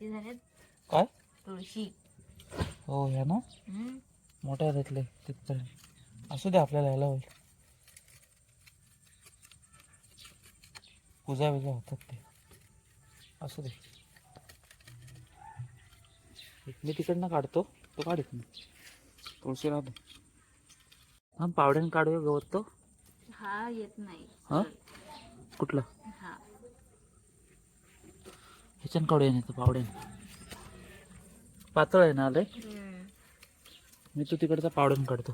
किती झाल्यात काय तुळशी. हो ह्या ना मोठ्या घेतले तिथपर्यंत असू दे आपल्याला यायला होईल. पूजा बिजा होतात ते असू दे. मी तिकडनं काढतो तो काढत नाही तुळशी राहतो. हा पावड्यानं काढूया गवत तो. हा येत नाही. हा कुठला हा ह्याच्यानं काढूया नाही तर पावड्यानं पातळ आहे ना आले. मी तू तिकडचा पावड्यानं काढतो.